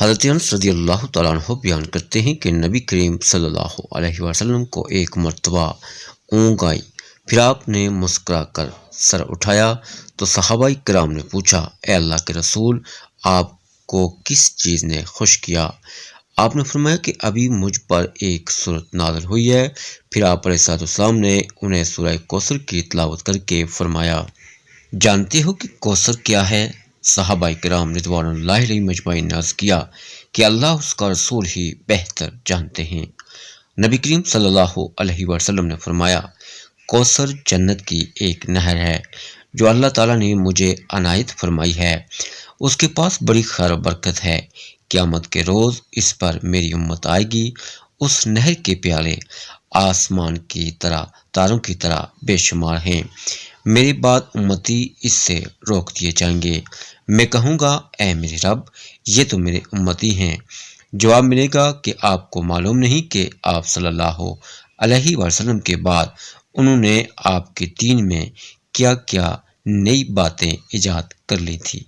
حضرت انس رضی اللہ تعالیٰ عنہ بیان کرتے ہیں کہ نبی کریم صلی اللہ علیہ وسلم کو ایک مرتبہ اونگ آئی، پھر آپ نے مسکرا کر سر اٹھایا تو صحابہ کرام نے پوچھا، اے اللہ کے رسول، آپ کو کس چیز نے خوش کیا؟ آپ نے فرمایا کہ ابھی مجھ پر ایک سورت نازل ہوئی ہے۔ پھر آپ علیہ السلام نے انہیں سورہ کوثر کی تلاوت کر کے فرمایا، جانتے ہو کہ کوثر کیا ہے؟ صحابہ کرام رضوان اللہ علیہ مجمعین نے عرض کیا کہ اللہ اس کا رسول ہی بہتر جانتے ہیں۔ نبی کریم صلی اللہ علیہ وسلم نے فرمایا، کوثر جنت کی ایک نہر ہے جو اللہ تعالیٰ نے مجھے عنایت فرمائی ہے، اس کے پاس بڑی خیر و برکت ہے، قیامت کے روز اس پر میری امت آئے گی، اس نہر کے پیالے آسمان کی طرح تاروں کی طرح بے شمار ہیں، میرے بعد امتی اس سے روک دیے جائیں گے، میں کہوں گا اے میرے رب، یہ تو میرے امتی ہیں، جواب ملے گا کہ آپ کو معلوم نہیں کہ آپ صلی اللہ علیہ وسلم کے بعد انہوں نے آپ کے دین میں کیا کیا نئی باتیں ایجاد کر لی تھی۔